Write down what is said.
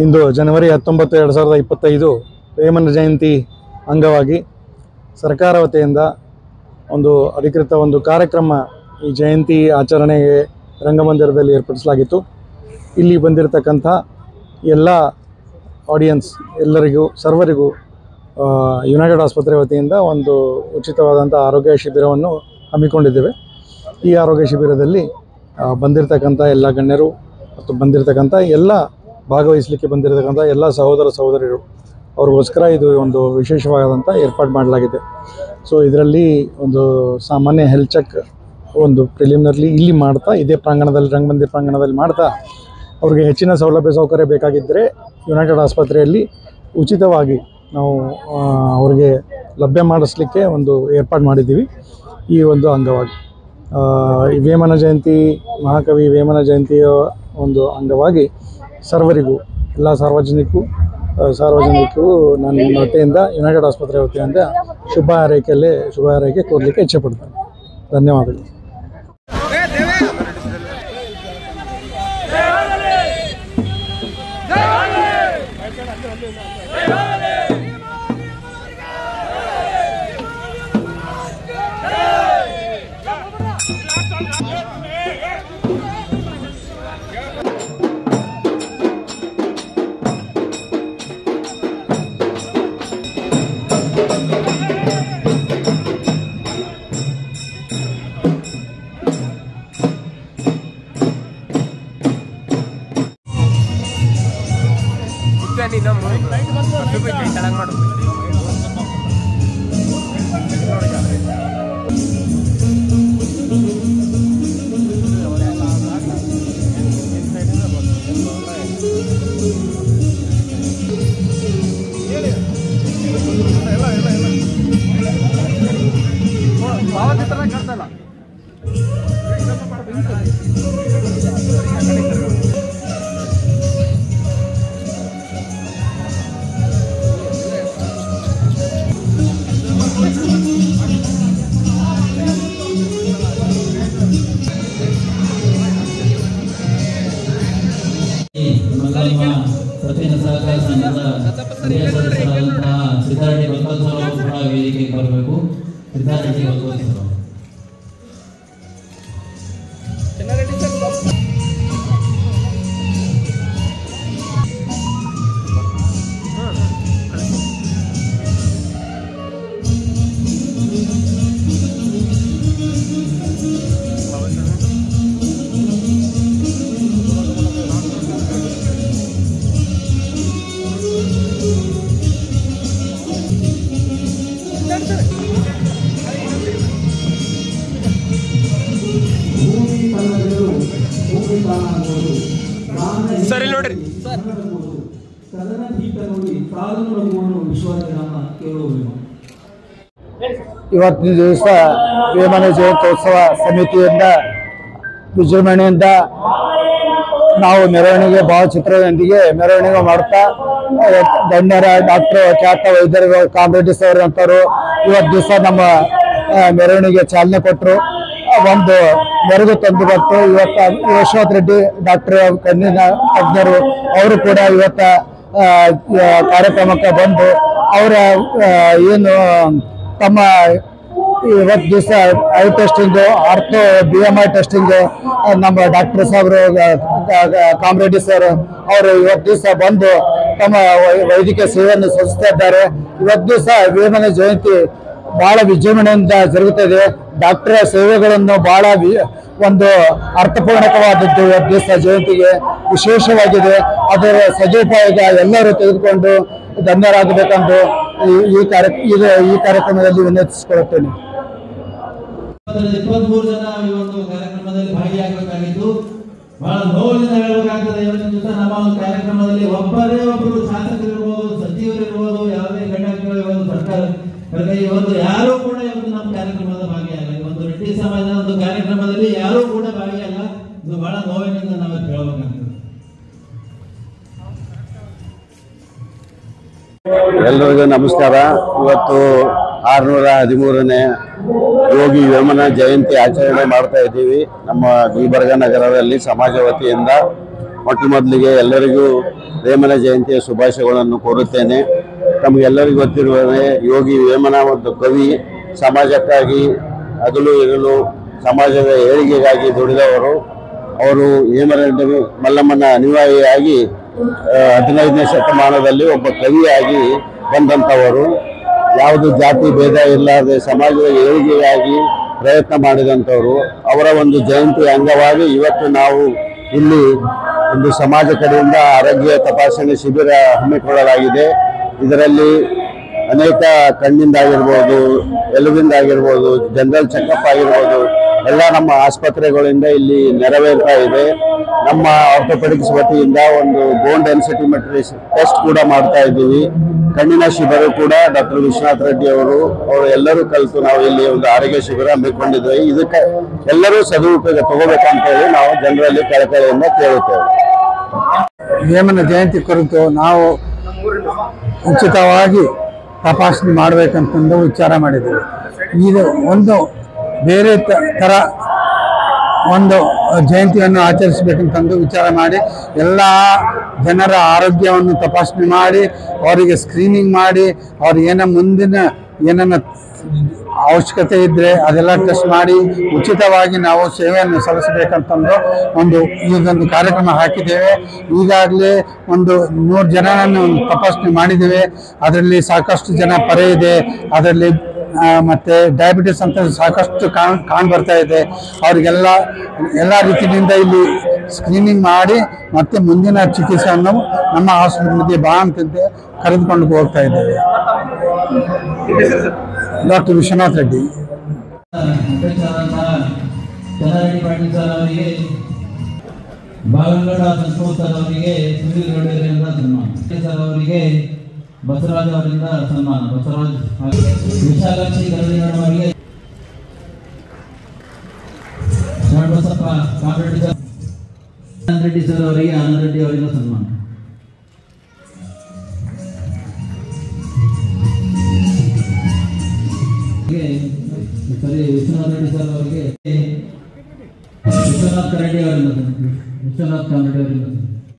ಇಂದು ಜನವರಿ 19, 2025 ವೇಮನ ಜಯಂತಿ ಅಂಗವಾಗಿ ಸರ್ಕಾರ ವತಿಯಿಂದ ಒಂದು ಅಧಿಕೃತ ಒಂದು ಕಾರ್ಯಕ್ರಮ ಈ ಜಯಂತಿ ಆಚರಣೆಗೆ ರಂಗಮಂದಿರದಲ್ಲಿ ಏರ್ಪಡಿಸಲಾಗಿತ್ತು. ಇಲ್ಲಿ ಬಂದಿರತಕ್ಕಂಥ ಎಲ್ಲ ಆಡಿಯನ್ಸ್ ಎಲ್ಲರಿಗೂ ಸರ್ವರಿಗೂ ಯುನೈಟೆಡ್ ಆಸ್ಪತ್ರೆ ವತಿಯಿಂದ ಒಂದು ಉಚಿತವಾದಂಥ ಆರೋಗ್ಯ ಶಿಬಿರವನ್ನು ಹಮ್ಮಿಕೊಂಡಿದ್ದೇವೆ. ಈ ಆರೋಗ್ಯ ಶಿಬಿರದಲ್ಲಿ ಬಂದಿರತಕ್ಕಂಥ ಎಲ್ಲ ಗಣ್ಯರು ಮತ್ತು ಬಂದಿರತಕ್ಕಂಥ ಎಲ್ಲ ಭಾಗವಹಿಸಲಿಕ್ಕೆ ಬಂದಿರತಕ್ಕಂಥ ಎಲ್ಲ ಸಹೋದರ ಸಹೋದರಿಯರು ಅವ್ರಿಗೋಸ್ಕರ ಇದು ಒಂದು ವಿಶೇಷವಾದಂಥ ಏರ್ಪಾಡು ಮಾಡಲಾಗಿದೆ. ಸೊ ಇದರಲ್ಲಿ ಒಂದು ಸಾಮಾನ್ಯ ಹೆಲ್ತ್ ಚೆಕ್ ಒಂದು ಪ್ರಿಲಿಮಿನರಿ ಇಲ್ಲಿ ಮಾಡ್ತಾ ಇದೇ ಪ್ರಾಂಗಣದಲ್ಲಿ ರಂಗಮಂದಿರ ಪ್ರಾಂಗಣದಲ್ಲಿ ಮಾಡ್ತಾ ಅವ್ರಿಗೆ ಹೆಚ್ಚಿನ ಸೌಲಭ್ಯ ಸೌಕರ್ಯ ಬೇಕಾಗಿದ್ದರೆ ಯುನೈಟೆಡ್ ಆಸ್ಪತ್ರೆಯಲ್ಲಿ ಉಚಿತವಾಗಿ ನಾವು ಅವ್ರಿಗೆ ಲಭ್ಯ ಮಾಡಿಸ್ಲಿಕ್ಕೆ ಒಂದು ಏರ್ಪಾಡು ಮಾಡಿದ್ದೀವಿ. ಈ ಒಂದು ಅಂಗವಾಗಿ ವೇಮನ ಜಯಂತಿ ಮಹಾಕವಿ ವೇಮನ ಜಯಂತಿಯ ಒಂದು ಅಂಗವಾಗಿ ಸರ್ವರಿಗೂ ಎಲ್ಲ ಸಾರ್ವಜನಿಕರಿಗೂ ನನ್ನ ವತಿಯಿಂದ ಯುನೈಟೆಡ್ ಆಸ್ಪತ್ರೆ ವತಿಯಿಂದ ಶುಭ ಹಾರೈಕೆ ಕೋರಲಿಕ್ಕೆ ಇಚ್ಛೆಪಡ್ತೇನೆ. ಧನ್ಯವಾದಗಳು. ಸರ್ ಇಲ್ಲಿ ನೋಡ್ರಿ ಇವತ್ತಿನ ದಿವಸ ವೇಮನ ಜಯಂತ್ಯೋತ್ಸವ ಸಮಿತಿಯಿಂದ ವಿಜೃಂಭಣೆಯಿಂದ ನಾವು ಮೆರವಣಿಗೆ ಭಾವಚಿತ್ರದೊಂದಿಗೆ ಮೆರವಣಿಗೆ ಮಾಡ್ತಾ ಗಣ್ಯರ ಡಾಕ್ಟರ್ ಖ್ಯಾತ ವೈದ್ಯರು ಕಾಮರೆಡ್ಡಿ ಸರ್ ಅಂತವರು ಇವತ್ತು ದಿವಸ ನಮ್ಮ ಮೆರವಣಿಗೆ ಚಾಲನೆ ಕೊಟ್ಟರು. ಒಂದು ಮೆರುಗು ತಂದು ಬಂತು. ಇವತ್ತು ಯಶವಂತ್ ರೆಡ್ಡಿ ಡಾಕ್ಟರ್ ಕಣ್ಣಿನ ತಜ್ಞರು ಅವರು ಕೂಡ ಇವತ್ತ ಕಾರ್ಯಕ್ರಮಕ್ಕೆ ಬಂದು ಅವರ ಏನು ತಮ್ಮ ಇವತ್ತು ದಿವಸ I testing ortho BMI testing ನಮ್ಮ ಡಾಕ್ಟರ್ ಸಾಹೇಬರು ಕಾಮರೆಡ್ಡಿ ಸರ್ ಅವರು ಇವತ್ತು ದಿವಸ ಬಂದು ತಮ್ಮ ವೈದ್ಯಕೀಯ ಸೇವೆಯನ್ನು ಸಲ್ಲಿಸ್ತಾ ಇದ್ದಾರೆ. ಇವತ್ತು ದಿವಸ ವೇಮನ ಜಯಂತಿ ಬಹಳ ವಿಜೃಂಭಣೆಯಿಂದ ಜರುಗುತ್ತದೆ. ಡಾಕ್ಟರ್ ಸೇವೆಗಳನ್ನು ಬಹಳ ಒಂದು ಅರ್ಥಪೂರ್ಣಕವಾದದ್ದು ಇವತ್ತು ದಿವಸ ಜಯಂತಿಗೆ ವಿಶೇಷವಾಗಿದೆ. ಅದರ ಸದುಪಯೋಗ ಎಲ್ಲರೂ ತೆಗೆದುಕೊಂಡು ಧನ್ಯರಾಗಬೇಕೆಂದು ಈ ಕಾರ್ಯಕ್ರಮದಲ್ಲಿ ವಿನಂತಿಸಿಕೊಳ್ಳುತ್ತೇನೆ. 23 ಜನ ಈ ಒಂದು ಕಾರ್ಯಕ್ರಮದಲ್ಲಿ ಭಾಗಿಯಾಗಬೇಕಾಗಿದ್ದು ಬಹಳ ನೋವಿನಿಂದ ಹೇಳಬೇಕಾಗ್ತದೆ. ಇವತ್ತಿನ ದಿವಸ ನಮ್ಮ ಒಂದು ಕಾರ್ಯಕ್ರಮದಲ್ಲಿ ಒಬ್ಬರೇ ಒಬ್ಬರು ಶಾಸಕರಿರ್ಬೋದು, ಸಚಿವರಿರ್ಬೋದು, ಯಾವುದೇ ಘಟಕಗಳಿರ್ಬೋದು, ಸರ್ಕಾರ ಇವತ್ತು ಯಾರು ಕೂಡ ಇವತ್ತು ನಮ್ಮ ಕಾರ್ಯಕ್ರಮದ ಭಾಗಿಯಾಗಲ್ಲ. ಇವತ್ತು ರೆಡ್ಡಿ ಸಮಾಜದ ಒಂದು ಕಾರ್ಯಕ್ರಮದಲ್ಲಿ ಯಾರು ಕೂಡ ಭಾಗಿಯಾಗಲ್ಲ. ಇದು ಬಹಳ ನೋವಿನಿಂದ ನಾವು ಹೇಳಬೇಕಾಗ್ತದೆ. ಎಲ್ಲರಿಗೂ ನಮಸ್ಕಾರ. ಇವತ್ತು 613ನೇ ಯೋಗಿ ವೇಮನ ಜಯಂತಿ ಆಚರಣೆ ಮಾಡ್ತಾ ಇದ್ದೀವಿ ನಮ್ಮ ಗುಲ್ಬರ್ಗ ನಗರದಲ್ಲಿ ಸಮಾಜ ವತಿಯಿಂದ. ಮೊದಲಿಗೆ ಎಲ್ಲರಿಗೂ ವೇಮನ ಜಯಂತಿಯ ಶುಭಾಶಯಗಳನ್ನು ಕೋರುತ್ತೇನೆ. ತಮಗೆಲ್ಲರಿಗೂ ಗೊತ್ತಿರುವಂತೆ ಯೋಗಿ ವೇಮನ ಒಂದು ಕವಿ, ಸಮಾಜಕ್ಕಾಗಿ ಹಗಲು ಇರಲು ಸಮಾಜದ ಏಳಿಗೆಗಾಗಿ ದುಡಿದವರು. ಅವರು ಹೇಮರೆಡ್ಡಿ ಮಲ್ಲಮ್ಮನ ಅನಿವಾರ್ಯಾಗಿ 15ನೇ ಶತಮಾನದಲ್ಲಿ ಒಬ್ಬ ಕವಿಯಾಗಿ ಬಂದಂಥವರು. ಯಾವುದು ಜಾತಿ ಭೇದ ಇಲ್ಲದೆ ಸಮಾಜದ ಏಳಿಗೆಯಾಗಿ ಪ್ರಯತ್ನ ಮಾಡಿದಂಥವರು. ಅವರ ಒಂದು ಜಯಂತಿ ಅಂಗವಾಗಿ ಇವತ್ತು ನಾವು ಇಲ್ಲಿ ಒಂದು ಸಮಾಜ ಕಡೆಯಿಂದ ಆರೋಗ್ಯ ತಪಾಸಣೆ ಶಿಬಿರ ಹಮ್ಮಿಕೊಳ್ಳಲಾಗಿದೆ. ಇದರಲ್ಲಿ ಅನೇಕ ಕಣ್ಣಿಂದಾಗಿರ್ಬೋದು, ಎಲುಬಿಂದಾಗಿರ್ಬೋದು, ಜನರಲ್ ಚೆಕಪ್ ಆಗಿರ್ಬೋದು, ಎಲ್ಲ ನಮ್ಮ ಆಸ್ಪತ್ರೆಗಳಿಂದ ಇಲ್ಲಿ ನೆರವೇರ್ತಾ ಇದೆ. ನಮ್ಮ ಆರ್ಥೋಪೆಡಿಕ್ಸ್ ವತಿಯಿಂದ ಒಂದು ಬೋನ್ ಡೆನ್ಸಿಟಿಮೆಟ್ರಿ ಟೆಸ್ಟ್ ಕೂಡ ಮಾಡ್ತಾ ಇದ್ದೀವಿ. ಕಣ್ಣಿನ ಶಿಬಿರ ಕೂಡ ಡಾಕ್ಟರ್ ವಿಶ್ವನಾಥ್ ರೆಡ್ಡಿ ಅವರು ಎಲ್ಲರೂ ಕಲಿತು ನಾವು ಇಲ್ಲಿ ಒಂದು ಆರೋಗ್ಯ ಶಿಬಿರ ಹಮ್ಮಿಕೊಂಡಿದ್ದೇವೆ. ಇದಕ್ಕೆ ಎಲ್ಲರೂ ಸದುಪಯೋಗ ತಗೋಬೇಕಂತ ಹೇಳಿ ನಾವು ಜನರಲ್ಲಿ ಕಳಕಳಿಯಿಂದ ಕೇಳುತ್ತೇವೆ. ವೇಮನ ಜಯಂತಿ ಕುರಿತು ನಾವು ಉಚಿತವಾಗಿ ತಪಾಸಣೆ ಮಾಡಬೇಕಂತಂದು ವಿಚಾರ ಮಾಡಿದ್ದೇವೆ. ಇದು ಒಂದು ಬೇರೆ ಥರ ಒಂದು ಜಯಂತಿಯನ್ನು ಆಚರಿಸಬೇಕಂತಂದು ವಿಚಾರ ಮಾಡಿ ಎಲ್ಲ ಜನರ ಆರೋಗ್ಯವನ್ನು ತಪಾಸಣೆ ಮಾಡಿ ಅವರಿಗೆ ಸ್ಕ್ರೀನಿಂಗ್ ಮಾಡಿ ಅವ್ರು ಮುಂದಿನ ಏನನ್ನ ಅವಶ್ಯಕತೆ ಇದ್ದರೆ ಅದೆಲ್ಲ ಟೆಸ್ಟ್ ಮಾಡಿ ಉಚಿತವಾಗಿ ನಾವು ಸೇವೆಯನ್ನು ಸಲ್ಲಿಸಬೇಕಂತಂದು ಈಗೊಂದು ಕಾರ್ಯಕ್ರಮ ಹಾಕಿದ್ದೇವೆ. ಈಗಾಗಲೇ 100 ಜನರನ್ನು ತಪಾಸಣೆ ಮಾಡಿದ್ದೇವೆ. ಅದರಲ್ಲಿ ಸಾಕಷ್ಟು ಜನ ಪರೆ ಇದೆ, ಅದರಲ್ಲಿ ಮತ್ತು ಡಯಾಬಿಟಿಸ್ ಅಂತ ಸಾಕಷ್ಟು ಕಾಣ್ ಬರ್ತಾ ಇದೆ. ಅವರಿಗೆಲ್ಲ ರೀತಿಯಿಂದ ಇಲ್ಲಿ ಸ್ಕ್ರೀನಿಂಗ್ ಮಾಡಿ ಮತ್ತೆ ಮುಂದಿನ ಚಿಕಿತ್ಸೆಯನ್ನು ನಮ್ಮ ಆಸ್ಪತ್ರೆಗೆ ಬಾ ಅಂತಂತೆ ಕರೆದುಕೊಂಡು ಹೋಗ್ತಾ ಇದ್ದೇವೆ. ಡಾಕ್ಟರ್ ವಿಶ್ವನಾಥ್ ರೆಡ್ಡಿ. ಚೆನ್ನಾರೆಡ್ಡಿ ಪಾಟೀಲ್ ಸರ್ ಅವರಿಗೆ, ಬಾಗಲಗೌಡ ಸಂತೋಷ್ ಸರ್ ಅವರಿಗೆ, ಸುನೀಲ್ ಗೌಡರಿಂದ ಸನ್ಮಾನ, ಸರ್ ಅವರಿಗೆ ಬಸವರಾಜ್ ಅವರಿಂದ ಸನ್ಮಾನ, ಬಸವರಾಜ್ ವಿಶಾಲಾಕ್ಷಿ ಗರಡಿಗೌಡ ಅವರಿಗೆ, ಶರಣಬಸಪ್ಪ ಕಾಮರೆಡ್ಡಿ ಸರ್, ಆನಂದ್ ರೆಡ್ಡಿ ಸರ್ ಅವರಿಗೆ, ಆನಂದ್ ರೆಡ್ಡಿ ಅವರಿಂದ ಸನ್ಮಾನ. ವಿಶ್ವನಾಥ್ ರೆಡ್ಡಿ ಸರ್ ಅವರಿಗೆ, ವಿಶ್ವನಾಥ್ ಕರಡಿ ಅವರಿಂದ, ವಿಶ್ವನಾಥ್ ಕಾಮರೆಡ್ಡಿ ಅವರಿಂದ